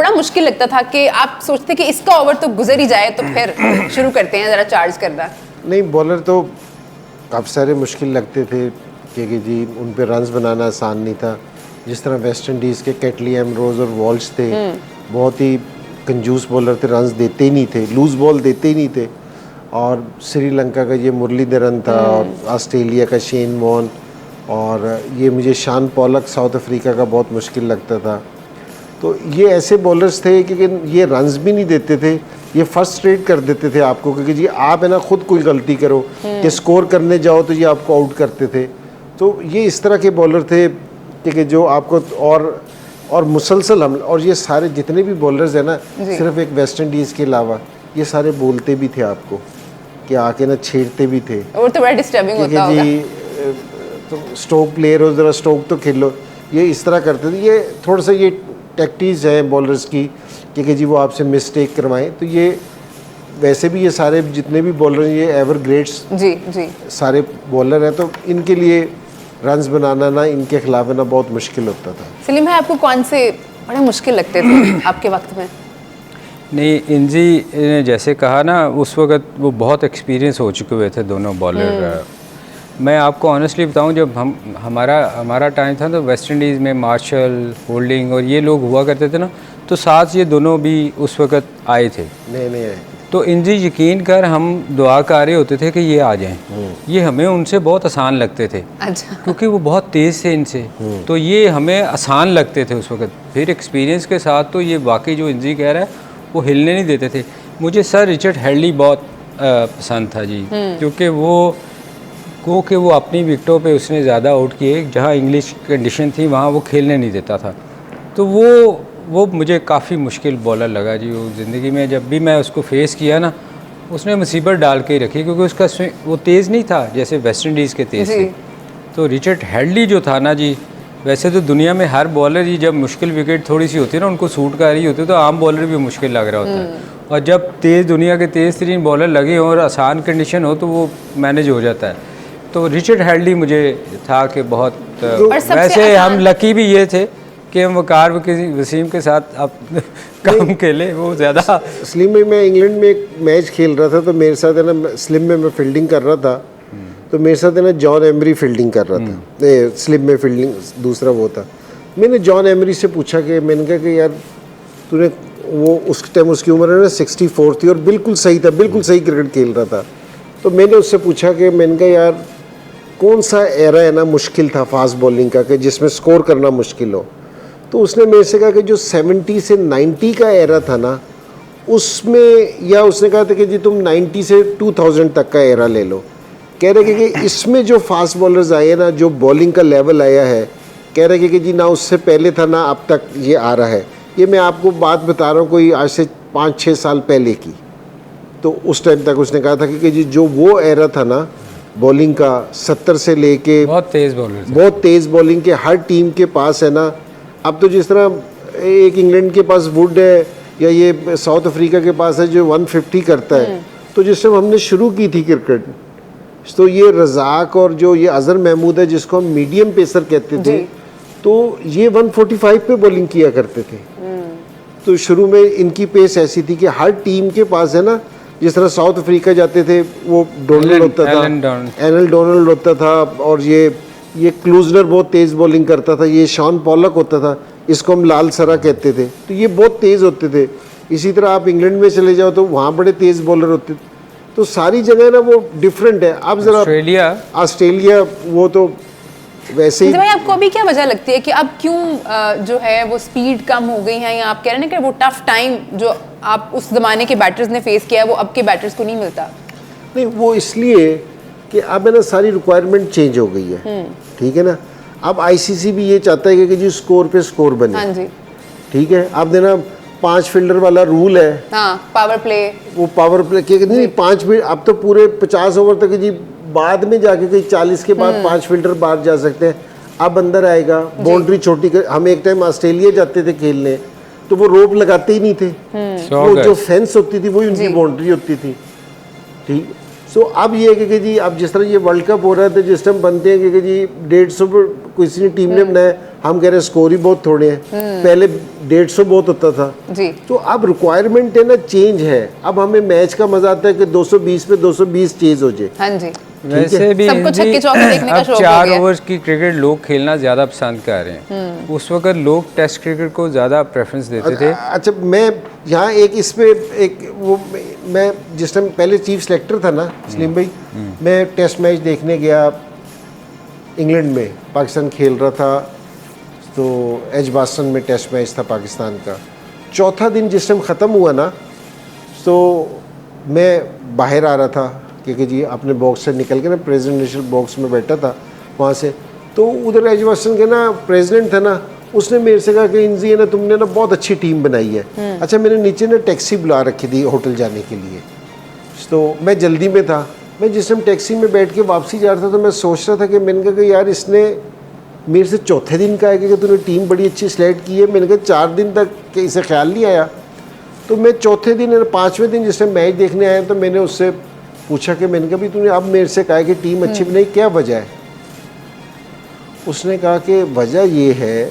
बड़ा मुश्किल लगता था कि आप सोचते कि इसका ओवर तो गुजर ही जाए तो फिर शुरू करते हैं ज़रा चार्ज करना? नहीं, बॉलर तो काफ़ी सारे मुश्किल लगते थे कि जी उन पे रन्स बनाना आसान नहीं था। जिस तरह वेस्ट इंडीज़ के कैटली, एमरोज और वॉल्श थे, बहुत ही कंजूस बॉलर थे, रन्स देते ही नहीं थे, लूज बॉल देते ही नहीं थे। और श्रीलंका का ये मुरलीधरन था, और ऑस्ट्रेलिया का शेन वॉन, और ये मुझे शान पॉलक साउथ अफ्रीका का बहुत मुश्किल लगता था। तो ये ऐसे बॉलर्स थे कि ये रन्स भी नहीं देते थे, ये फ्रस्ट्रेट कर देते थे आपको, क्योंकि जी आप है ना खुद कोई गलती करो कि स्कोर करने जाओ तो ये आपको आउट करते थे। तो ये इस तरह के बॉलर थे कि जो आपको और मुसलसल हमला, और ये सारे जितने भी बॉलर्स हैं ना, सिर्फ एक वेस्ट इंडीज़ के अलावा ये सारे बोलते भी थे आपको कि आके ना छेड़ते भी थे। और तो बड़ा डिस्टर्बिंग होता होगा जी, तो स्ट्रोक प्लेयर हो, ज़रा स्ट्रोक तो खेलो, ये इस तरह करते थे। ये थोड़ा सा ये टैक्टिक्स हैं बॉलर्स की कि जी वो आपसे मिस्टेक करवाएं। तो ये वैसे भी ये सारे जितने भी बॉलर हैं ये एवर ग्रेट्स जी सारे बॉलर हैं, तो इनके लिए रन्स बनाना ना इनके खिलाफ ना बहुत मुश्किल होता था। सलीम भाई, आपको कौन से बड़े मुश्किल लगते थे आपके वक्त में? नहीं, इंजी ने जैसे कहा ना, उस वक्त वो बहुत एक्सपीरियंस हो चुके हुए थे दोनों बॉलर। मैं आपको ऑनेस्टली बताऊं, जब हमारा टाइम था तो वेस्ट इंडीज़ में मार्शल, होल्डिंग और ये लोग हुआ करते थे ना, तो साथ ये दोनों भी उस वक्त आए थे। नहीं आए। तो इंजी यकीन कर हम दुआ कर रहे होते थे कि ये आ जाएं। ये हमें उनसे बहुत आसान लगते थे। अच्छा। क्योंकि वो बहुत तेज़ थे इनसे, तो ये हमें आसान लगते थे उस वक्त। फिर एक्सपीरियंस के साथ तो ये वाकई जो इंजी कह रहा है वो हिलने नहीं देते थे। मुझे सर रिचर्ड हेडली बहुत पसंद था जी, क्योंकि वो अपनी विकेटों पे उसने ज़्यादा आउट किए, जहाँ इंग्लिश कंडीशन थी वहाँ वो खेलने नहीं देता था। तो वो मुझे काफ़ी मुश्किल बॉलर लगा जी। वो ज़िंदगी में जब भी मैं उसको फेस किया ना, उसने मुसीबत डाल के ही रखी, क्योंकि उसका वो तेज़ नहीं था जैसे वेस्ट इंडीज़ के तेज़ थे। तो रिचर्ड हेडली जो था ना जी, वैसे तो दुनिया में हर बॉलर ही जब मुश्किल विकेट थोड़ी सी होती है ना, उनको सूट कर रही होती है, तो आम बॉलर भी मुश्किल लग रहा होता है। और जब दुनिया के तेज़ तरीन बॉलर लगे हों और आसान कंडीशन हो तो वो मैनेज हो जाता है। तो रिचर्ड हेडली मुझे था कि बहुत, वैसे हम लकी भी ये थे कि हम वकार वसीम के साथ अब काम खेले, वो ज़्यादा। स्लिम में मैं इंग्लैंड में एक मैच खेल रहा था, तो मेरे साथ है ना, स्लिम में मैं फील्डिंग कर रहा था, तो मेरे साथ है ना जॉन एमरी फील्डिंग कर रहा था। स्लिम में फील्डिंग दूसरा वो था। मैंने जॉन एमरी से पूछा कि मैंने कहा कि यार तूने, वो उस टाइम उसकी उम्र है ना 64 थी और बिल्कुल सही था, बिल्कुल सही क्रिकेट खेल रहा था। तो मैंने उससे पूछा कि मैंने कहा यार कौन सा एरा है ना मुश्किल था फास्ट बॉलिंग का कि जिसमें स्कोर करना मुश्किल हो। तो उसने मेरे से कहा कि जो 70 से 90 का एरा था ना उसमें, या उसने कहा था कि जी तुम 90 से 2000 तक का एरा ले लो। कह रहे कि इसमें जो फास्ट बॉलर्स आए ना, जो बॉलिंग का लेवल आया है, कह रहे कि जी ना उससे पहले था ना अब तक ये आ रहा है। ये मैं आपको बात बता रहा हूँ कोई आज से 5-6 साल पहले की। तो उस टाइम तक उसने कहा था कि जी जो वो एरा था ना बॉलिंग का, 70 से लेके बहुत तेज़ बॉलर, बहुत तेज़ बॉलिंग के हर टीम के पास है ना। अब तो जिस तरह एक इंग्लैंड के पास वुड है, या ये साउथ अफ्रीका के पास है जो 150 करता है। तो जिस टाइम हमने शुरू की थी क्रिकेट, तो ये रज़ाक और जो ये अज़हर महमूद है जिसको हम मीडियम पेसर कहते थे, तो ये 145 पे बॉलिंग किया करते थे। तो शुरू में इनकी पेस ऐसी थी कि हर टीम के पास है ना, जिस तरह साउथ अफ्रीका जाते थे वो डोनाल्ड होता था, एलन डोनाल्ड होता था, और ये क्लूजनर बहुत तेज़ बॉलिंग करता था, ये शॉन पॉलक होता था, इसको हम लाल सरा कहते थे। तो ये बहुत तेज़ होते थे। इसी तरह आप इंग्लैंड में चले जाओ तो वहाँ बड़े तेज़ बॉलर होते थे। तो सारी जगह ना वो डिफरेंट है। अब ज़रा ऑस्ट्रेलिया वो तो वैसे ही। भाई आपको अभी क्या वजह लगती है कि अब क्यों जो है वो स्पीड कम हो गई है, या आप कह रहे हैं कि वो टफ टाइम जो आप उस ज़माने के बैटर्स ने फेस किया है वो अब के बैटर्स को नहीं मिलता? नहीं, वो इसलिए कि अब है ना सारी रिक्वायरमेंट चेंज हो गई है, ठीक है ना। अब आईसीसी भी ये चाहता है कि जी स्कोर पे स्कोर बने। हाँ जी, ठीक है। अब देना 5 फील्डर वाला रूल है, हाँ, पावर प्ले, वो पावर प्ले के नहीं 5 फील्ड, अब तो पूरे 50 ओवर तक जी, बाद में जाके कहीं 40 के बाद 5 फील्डर बाहर जा सकते हैं। अब अंदर आएगा, बाउंड्री छोटी कर। हम एक टाइम ऑस्ट्रेलिया जाते थे खेलने, तो वो रोप लगाते ही नहीं थे, वो जो फेंस होती थी वही उनकी बाउंड्री होती थी। ठीक। सो अब ये है कि जी अब जिस तरह ये वर्ल्ड कप हो रहा है, तो जिस टाइम बनते हैं कि जी 150 किसी टीम ने बनाया, हम कह रहे हैं स्कोर ही बहुत थोड़े हैं, पहले 150 बहुत होता था। जी। तो अब रिक्वायरमेंट है ना, चेंज है। अब हमें मैच का मजा आता है कि 220 पे 220 चेज हो जाए। हाँ जी। वैसे भी सबको हिंदी छक्के चौके देखने का अब शौक हो 4 गया है। ओवर्स की क्रिकेट लोग खेलना ज़्यादा पसंद कर रहे हैं। उस वक्त लोग टेस्ट क्रिकेट को ज़्यादा प्रेफरेंस देते थे। अच्छा, मैं यहाँ एक इस पे एक वो मैं जिस टाइम पहले चीफ सेलेक्टर था ना सलीम भाई, मैं टेस्ट मैच देखने गया इंग्लैंड में, पाकिस्तान खेल रहा था, तो एजबास्टन में टेस्ट मैच था पाकिस्तान का। चौथा दिन जिस टाइम ख़त्म हुआ ना, तो मैं बाहर आ रहा था क्योंकि जी अपने बॉक्स से निकल के ना प्रेसिडेंशियल बॉक्स में बैठा था वहाँ से, तो उधर एजबास्टन के ना प्रेसिडेंट था ना, उसने मेरे से कहा कि इंजी है ना, तुमने ना बहुत अच्छी टीम बनाई है। अच्छा, मैंने नीचे ना टैक्सी बुला रखी थी होटल जाने के लिए, तो मैं जल्दी में था। मैं जिस टाइम टैक्सी में बैठ के वापसी जा रहा था, तो मैं सोच रहा था कि मैंने कहा कि यार इसने मेरे से चौथे दिन कहा है कि तूने टीम बड़ी अच्छी सेलेक्ट की है। मैंने कहा 4 दिन तक कि इसे ख्याल नहीं आया। तो मैं चौथे दिन या 5वें दिन जिस टाइम मैच देखने आया, तो मैंने उससे पूछा कि मैंने कहा भी तूने अब मेरे से कहा कि टीम अच्छी बनाई, क्या वजह है? उसने कहा कि वजह ये है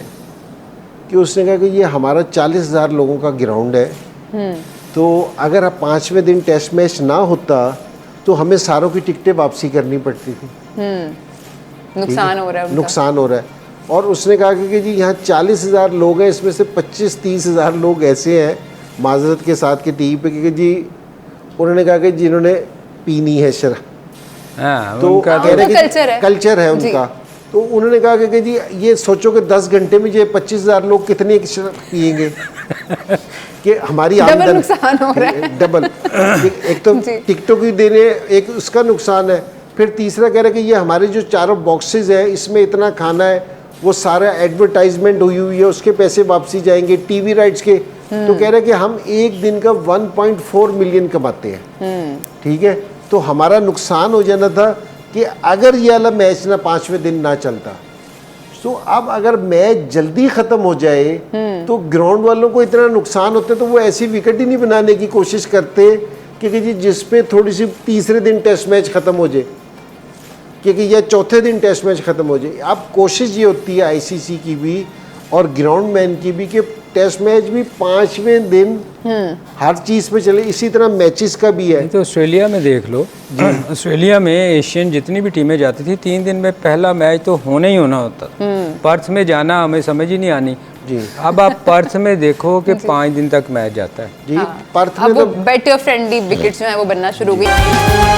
कि उसने कहा कि ये हमारा 40,000 लोगों का ग्राउंड है, तो अगर अब 5वें दिन टेस्ट मैच ना होता तो हमें सारों की टिकटें वापसी करनी पड़ती थी। नुकसान हो रहा है उनका। नुकसान हो रहा है। और उसने कहा कि जी यहाँ 40,000 लोग हैं, इसमें से 25-30 हज़ार लोग ऐसे हैं माजरत के साथ के टीवी पे कि जी उन्होंने कहा कि जिन्होंने पीनी है शराब, हाँ, तो उनका कह रहे कल्चर है। कि कल्चर है जी। उनका। तो उन्होंने कहा कि जी ये सोचो कि 10 घंटे में ये 25,000 लोग कितने शराब पिएंगे कि हमारी डबल आमदन नुकसान हो रहा है। डबल। एक तो जी। टिकटों की देने, एक उसका नुकसान है, फिर तीसरा कह रहे कि ये हमारे जो चारों बॉक्सेस है इसमें इतना खाना है, वो सारा एडवर्टाइजमेंट हुई है, उसके पैसे वापसी जाएंगे, टीवी राइट्स के। तो कह रहे कि हम एक दिन का 1.4 मिलियन कमाते हैं, ठीक है, तो हमारा नुकसान हो जाना था कि अगर ये वाला मैच ना 5वें दिन ना चलता, तो अब अगर मैच जल्दी ख़त्म हो जाए तो ग्राउंड वालों को इतना नुकसान होता है, तो वो ऐसी विकेट ही नहीं बनाने की कोशिश करते क्योंकि जी जिस पे थोड़ी सी तीसरे दिन टेस्ट मैच ख़त्म हो जाए, क्योंकि यह चौथे दिन टेस्ट मैच ख़त्म हो जाए। अब कोशिश ये होती है आईसीसी की भी और ग्राउंड मैन की भी कि टेस्ट मैच भी 5वें दिन हर चीज़ पे चले। इसी तरह मैचेस का भी है। तो ऑस्ट्रेलिया में देख लो, ऑस्ट्रेलिया में एशियन जितनी भी टीमें जाती थी 3 दिन में पहला मैच तो होना ही होना होता। पर्थ में जाना हमें समझ ही नहीं आनी जी। अब आप पर्थ में देखो कि 5 दिन तक मैच जाता है जी, हाँ। पर्थ अब में वो तो बैटर फ्रेंडली विकेट्स जो है वो बनना शुरू हो गई।